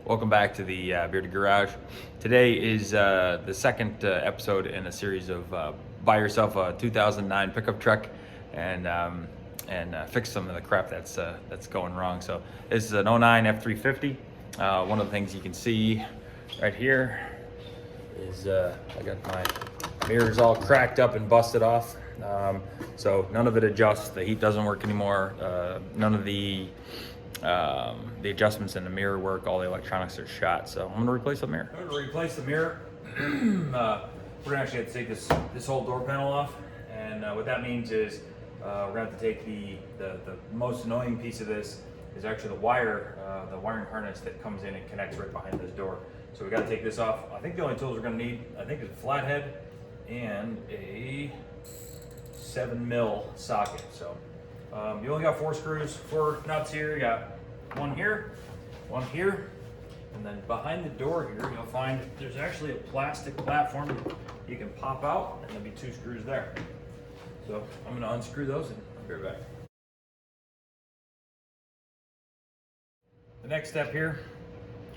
Welcome back to the Bearded Garage. Today is the second episode in a series of buy yourself a 2009 pickup truck and fix some of the crap that's going wrong. So this is an 09 F-350. One of the things you can see right here is I got my mirrors all cracked up and busted off. So none of it adjusts. The heat doesn't work anymore. None of the adjustments in the mirror work. All the electronics are shot. So I'm gonna replace the mirror. I'm gonna replace the mirror. We're gonna actually have to take this whole door panel off, and what that means is we're gonna have to take the most annoying piece of this is actually the wiring harness that comes in and connects right behind this door. So we got to take this off. I think the only tools we're going to need, I think, is a flathead and a 7mm socket. So you only got 4 screws, 4 nuts here. You got one here, and then behind the door here, you'll find there's actually a plastic platform you can pop out, and there'll be 2 screws there. So I'm going to unscrew those and I'll be right back. The next step here,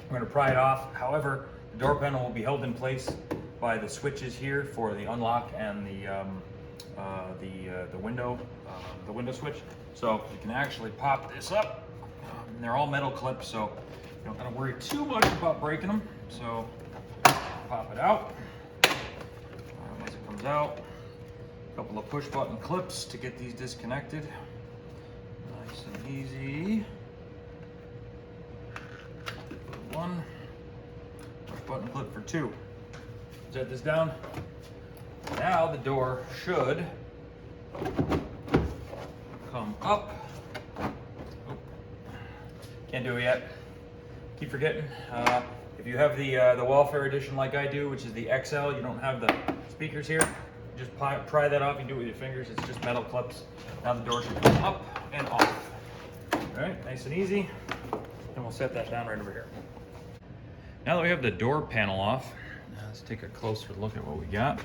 I'm going to pry it off. However, the door panel will be held in place by the switches here for the unlock and the window switch. So you can actually pop this up. And they're all metal clips, so you don't got to worry too much about breaking them. So pop it out. As it comes out, a couple of push button clips to get these disconnected. Nice and easy. One, push button clip for 2. Set this down. Now the door should come up. Oh, can't do it yet. Keep forgetting. If you have the welfare edition like I do, which is the XL, you don't have the speakers here. Just pry that off. You do it with your fingers. It's just metal clips. Now the door should come up and off. All right, nice and easy. And we'll set that down right over here. Now that we have the door panel off, let's take a closer look at what we got.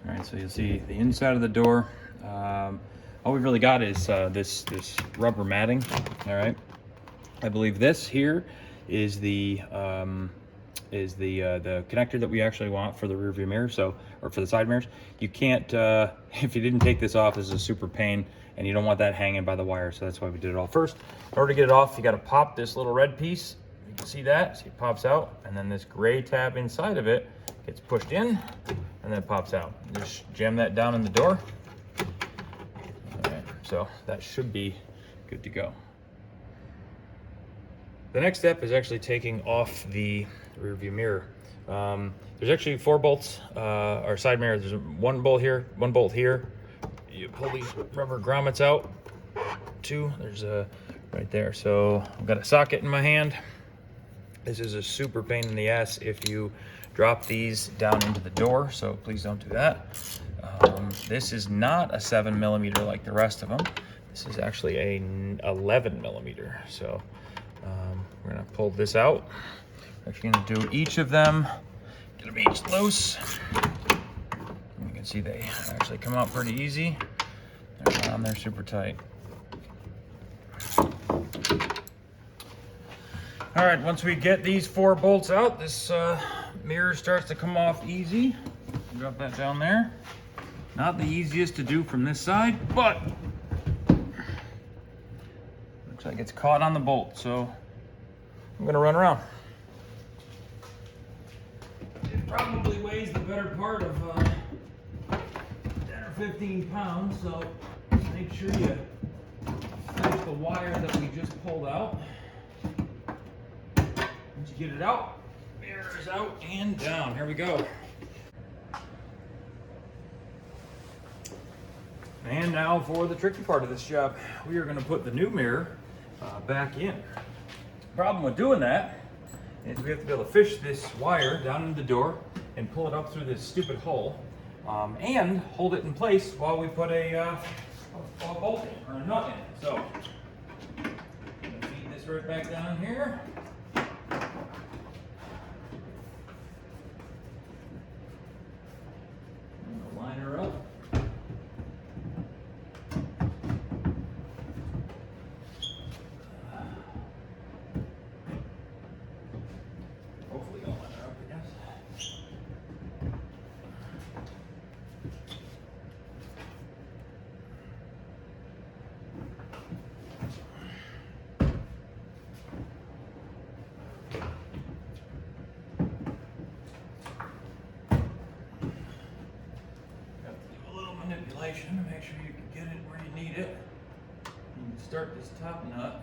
All right, so you'll see the inside of the door. All we've really got is this rubber matting. All right, I believe this here is the connector that we actually want for the rear view mirror, or for the side mirrors. You can't, if you didn't take this off, this is a super pain, and you don't want that hanging by the wire, so that's why we did it all first. In order to get it off, you got to pop this little red piece. You can see that, see it pops out, and then this gray tab inside of it gets pushed in, and then pops out. Just jam that down in the door. All right, so that should be good to go. The next step is actually taking off the rear view mirror. There's actually 4 bolts, or side mirror. There's one bolt here, one bolt here. You pull these rubber grommets out. 2, there's a right there. So I've got a socket in my hand. This is a super pain in the ass if you drop these down into the door, so please don't do that. This is not a 7mm like the rest of them. This is actually a 11mm. So we're gonna pull this out. We're actually gonna do each of them, get them each loose. You can see they actually come out pretty easy. They're on there super tight. All right, once we get these 4 bolts out, this mirror starts to come off easy. Drop that down there. Not the easiest to do from this side, but looks like it's caught on the bolt, so I'm gonna run around. It probably weighs the better part of 10 or 15 pounds, so make sure you take the wire that we just pulled out. Once you get it out, mirror is out and down. Here we go. And now for the tricky part of this job. We are going to put the new mirror back in. Problem with doing that is we have to be able to fish this wire down into the door and pull it up through this stupid hole and hold it in place while we put a bolt in, or a nut in. So, I'm going to feed this right back down here. Line her up. information to make sure you can get it where you need it. You can start this top nut.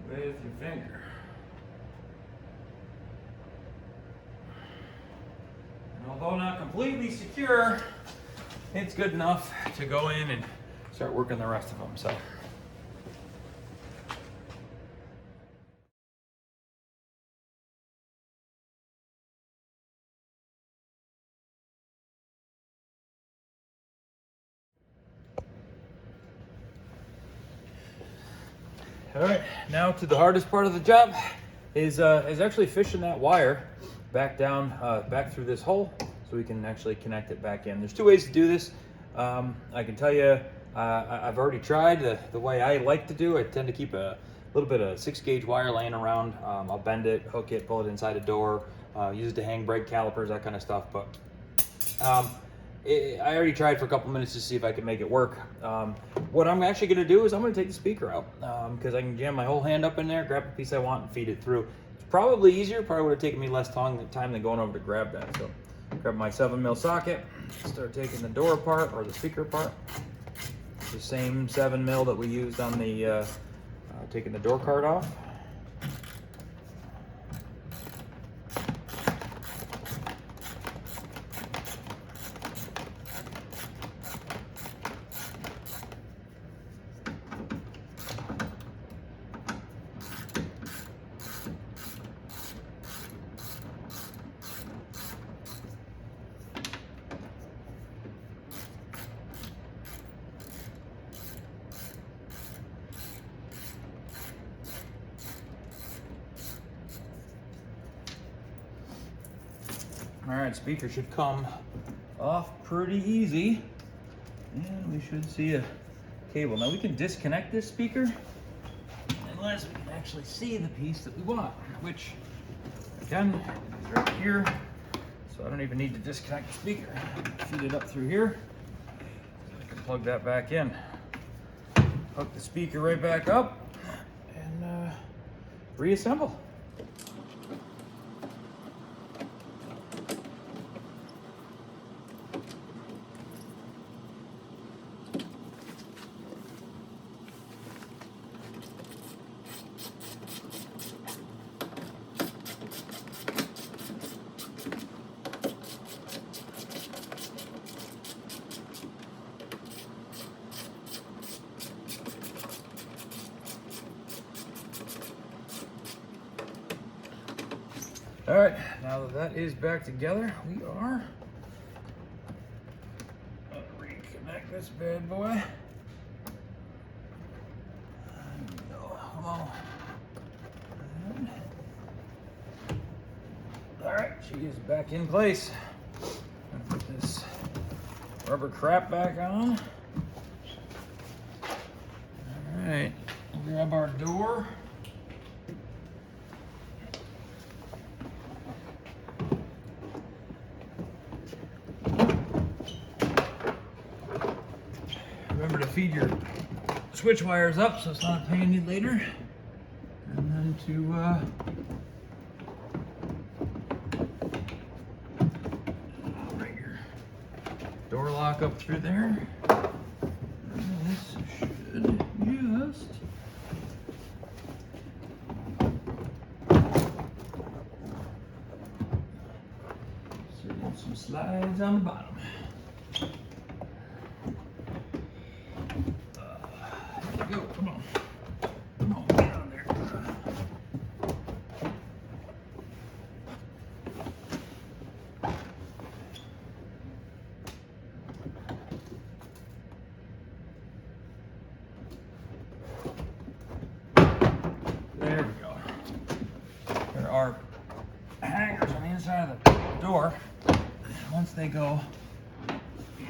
With your finger. And although not completely secure, it's good enough to go in and start working the rest of them. So. All right, now to the hardest part of the job is actually fishing that wire back down, back through this hole so we can actually connect it back in. There's two ways to do this. I can tell you, I've already tried the way I like to do. I tend to keep a little bit of 6-gauge wire laying around. I'll bend it, hook it, pull it inside a door, use it to hang brake calipers, that kind of stuff. But I already tried for a couple minutes to see if I can make it work. What I'm actually going to do is I'm going to take the speaker out because I can jam my whole hand up in there, grab the piece I want, and feed it through. It's probably easier. Probably would have taken me less time than going over to grab that. So grab my 7mm socket, start taking the door apart or the speaker apart. It's the same 7mm that we used on the taking the door card off. All right, speaker should come off pretty easy. And we should see a cable. Now we can disconnect this speaker unless we can actually see the piece that we want, which again is right here. So I don't even need to disconnect the speaker. Feed it up through here. I can plug that back in. Hook the speaker right back up and reassemble. All right, now that is back together, we are gonna reconnect this bad boy. There we go. Come on. All right, she is back in place. Put this rubber crap back on. All right, grab our door. Remember to feed your switch wires up so it's not a pain later. And then to bring your door lock up through there. And this should just sit in some slides on the bottom. Go, come on. Come on, get on there. There we go. There are hangers on the inside of the door. Once they go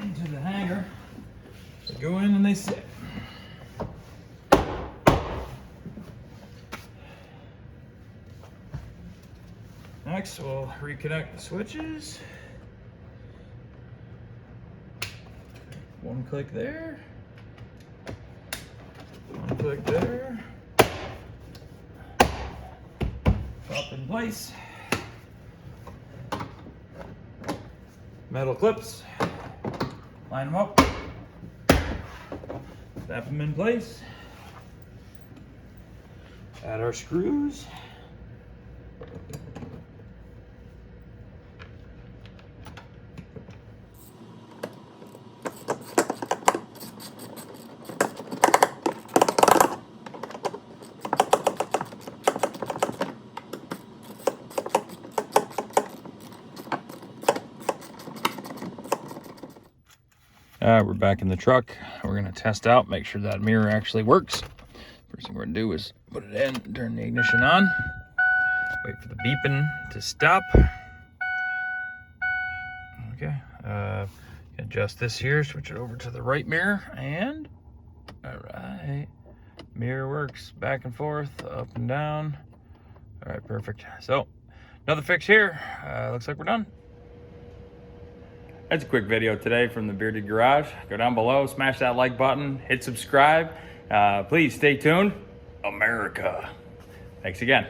into the hanger, they go in and they sit. Next, we'll reconnect the switches. One click there. One click there. Drop in place. metal clips, line them up, snap them in place, add our screws. We're back in the truck. We're gonna test out, make sure that mirror actually works. First thing we're gonna do is put it in, turn the ignition on, wait for the beeping to stop. Okay, adjust this here, switch it over to the right mirror, and all right, mirror works back and forth, up and down. All right, perfect. So another fix here. Looks like we're done. That's a quick video today from the Bearded Garage. Go down below, smash that like button, hit subscribe. Please stay tuned. America. Thanks again.